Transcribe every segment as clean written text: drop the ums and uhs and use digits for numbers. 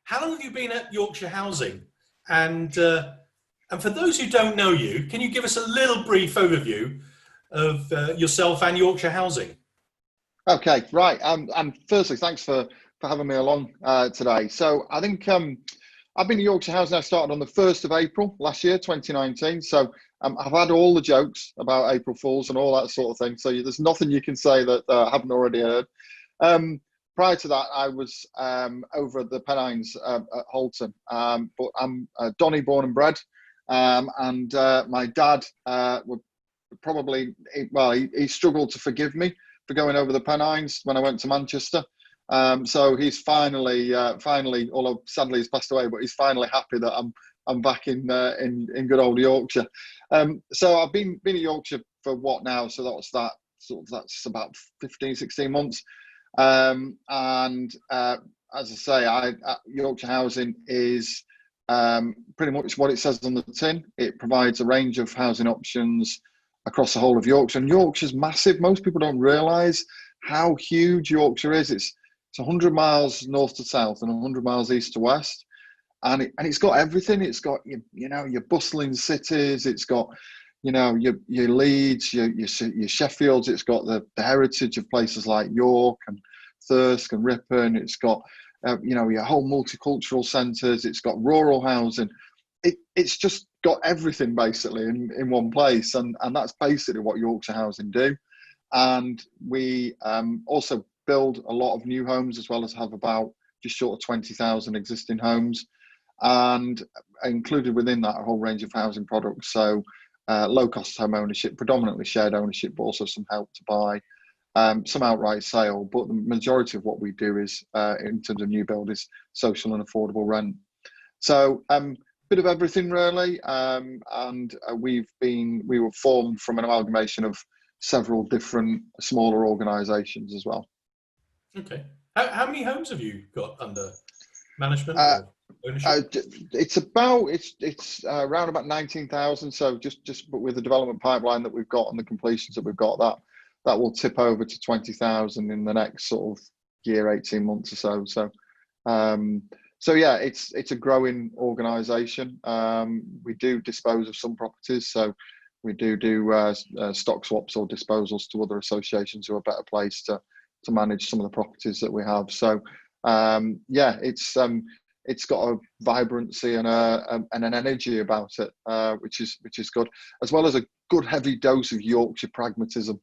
how long have you been at Yorkshire Housing? And for those who don't know you, can you give us a little brief overview of yourself and Yorkshire Housing? Okay, right. And firstly, thanks for having me along today. So I think I've been at Yorkshire Housing. I started on the 1st of April last year, 2019. So I've had all the jokes about April Fools and all that sort of thing. So there's nothing you can say that I haven't already heard. Prior to that, I was over at the Pennines at Holton. But I'm Donny born and bred. And my dad would probably, he struggled to forgive me for going over the Pennines when I went to Manchester. So he's finally, although sadly he's passed away, but he's finally happy that I'm back in good old Yorkshire. So I've been at Yorkshire for what now? So that's about 15, 16 months. And as I say, Yorkshire Housing is pretty much what it says on the tin. It provides a range of housing options across the whole of Yorkshire. And Yorkshire's massive. Most people don't realise how huge Yorkshire is. It's 100 miles north to south and 100 miles east to west. And it's got everything. It's got, your bustling cities. It's got, your Leeds, your Sheffields. It's got the heritage of places like York and Thirsk and Ripon. It's got, your whole multicultural centres. It's got rural housing. It's just got everything basically in one place. And that's basically what Yorkshire Housing do. And we also build a lot of new homes, as well as have about just short of 20,000 existing homes. And included within that a whole range of housing products. So low cost home ownership, predominantly shared ownership, but also some help to buy, some outright sale. But the majority of what we do is, in terms of new build, is social and affordable rent. So bit of everything really. And we were formed from an amalgamation of several different smaller organisations as well. Okay. How many homes have you got under management or ownership? It's around about 19,000. So just but with the development pipeline that we've got and the completions that we've got, that will tip over to 20,000 in the next sort of year, 18 months or so. So yeah, it's a growing organisation. We do dispose of some properties, so we do stock swaps or disposals to other associations who are better placed to manage some of the properties that we have. So yeah, it's got a vibrancy and an energy about it, which is good, as well as a good heavy dose of Yorkshire pragmatism.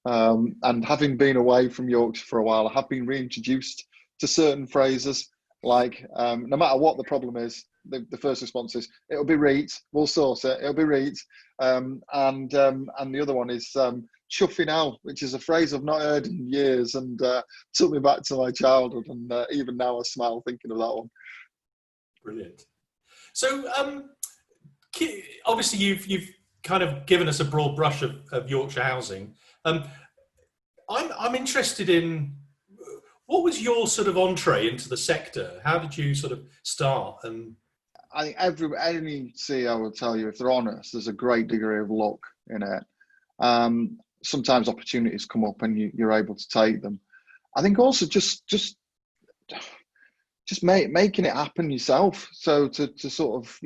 And having been away from Yorkshire for a while, I have been reintroduced to certain phrases like, no matter what the problem is, the first response is, it'll be reet, we'll sort it, it'll be reet. And the other one is chuffing out, which is a phrase I've not heard in years, and took me back to my childhood, and even now I smile thinking of that one. Brilliant. So obviously you've kind of given us a broad brush of Yorkshire Housing. I'm interested in, what was your sort of entree into the sector? How did you sort of start? And I think any CEO will tell you, if they're honest, there's a great degree of luck in it. Sometimes opportunities come up and you're able to take them. I think also just making it happen yourself. So to sort of,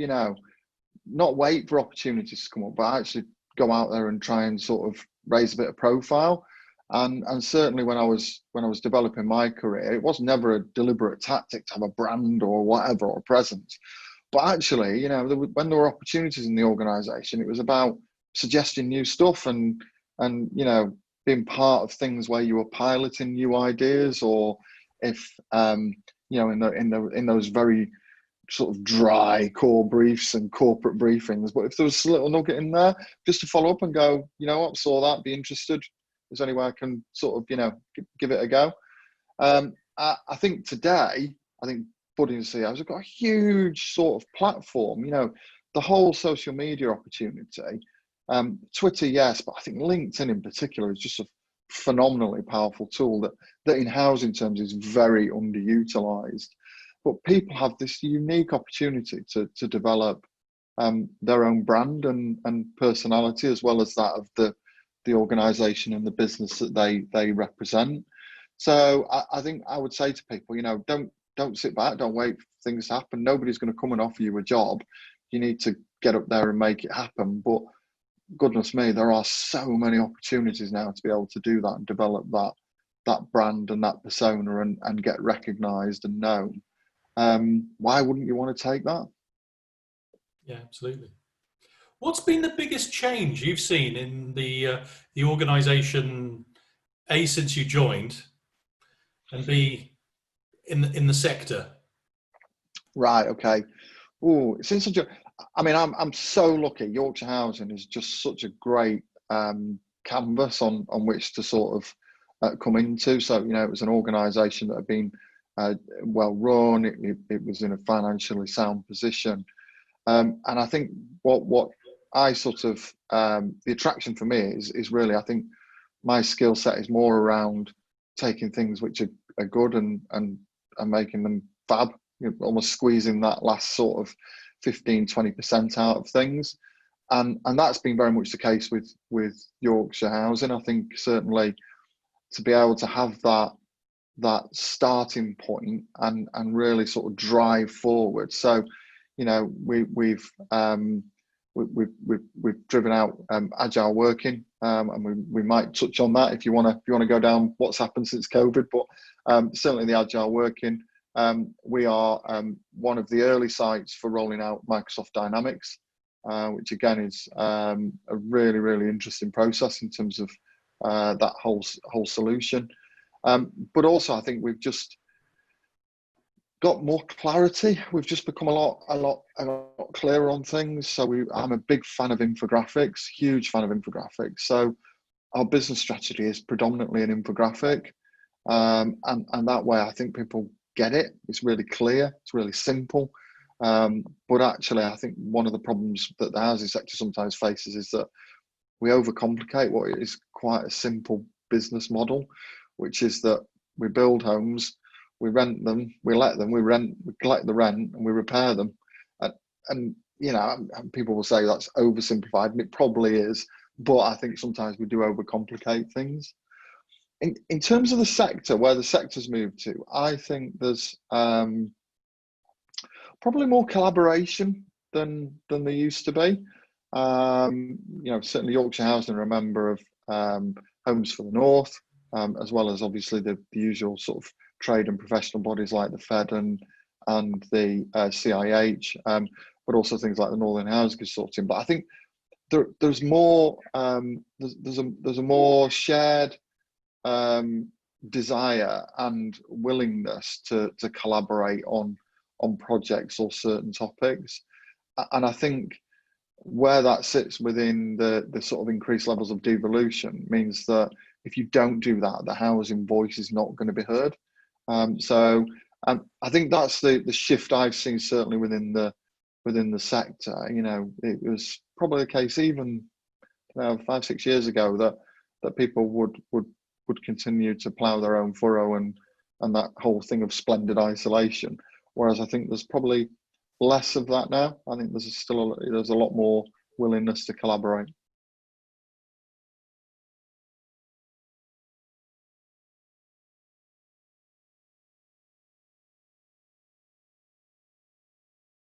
not wait for opportunities to come up, but actually go out there and try and sort of raise a bit of profile. And certainly when I was developing my career, it was never a deliberate tactic to have a brand or whatever or a presence. But actually, when there were opportunities in the organisation, it was about suggesting new stuff and being part of things where you were piloting new ideas, or if in those very sort of dry core briefs and corporate briefings, but if there was a little nugget in there, just to follow up and go, what, saw that, be interested. Is there any way I can sort of, give it a go? I think today, budding CEOs have got a huge sort of platform, the whole social media opportunity. Twitter, yes, but I think LinkedIn in particular is just a phenomenally powerful tool that in housing terms is very underutilized. But people have this unique opportunity to develop their own brand and personality, as well as that of the organisation and the business that they represent. So I think I would say to people, don't sit back, don't wait for things to happen. Nobody's going to come and offer you a job. You need to get up there and make it happen. But goodness me, there are so many opportunities now to be able to do that and develop that brand and that persona and get recognised and known. Why wouldn't you want to take that? Yeah, absolutely. What's been the biggest change you've seen in the organisation, A, since you joined, and B, in the sector? Right. Okay. Oh, since I mean, I'm so lucky. Yorkshire Housing is just such a great canvas on which to sort of come into. So, you know, it was an organisation that had been well run. It was in a financially sound position, and I think what I sort of the attraction for me is really, I think my skill set is more around taking things which are good and making them fab, you know, almost squeezing that last sort of 15-20% out of things, and that's been very much the case with Yorkshire Housing. I think certainly to be able to have that starting point and really sort of drive forward. So, you know, we've driven out agile working, and we might touch on that if you want to go down what's happened since COVID. But certainly the agile working, we are one of the early sites for rolling out Microsoft Dynamics, which again is a really interesting process in terms of that whole solution. But also, I think we've just got more clarity. We've just become a lot clearer on things. So I'm a big fan of infographics, huge fan of infographics. So our business strategy is predominantly an infographic, and that way I think people get it. It's really clear. It's really simple. But actually, I think one of the problems that the housing sector sometimes faces is that we overcomplicate what is quite a simple business model, which is that we build homes, we rent them, we let them, we collect the rent, and we repair them. And you know, people will say that's oversimplified, and it probably is. But I think sometimes we do overcomplicate things. In terms of the sector, where the sector's moved to, I think there's probably more collaboration than there used to be. You know, certainly Yorkshire Housing are a member of Homes for the North, as well as obviously the usual sort of trade and professional bodies like the Fed and the CIH, but also things like the Northern Housing Consortium. But I think there's more there's a more shared desire and willingness to collaborate on projects or certain topics, and I think where that sits within the sort of increased levels of devolution means that if you don't do that, the housing voice is not going to be heard. So I think that's the shift I've seen certainly within the sector. You know, it was probably the case even 5-6 years ago that people would continue to plough their own furrow and that whole thing of splendid isolation. Whereas I think there's probably less of that now. I think there's a lot more willingness to collaborate.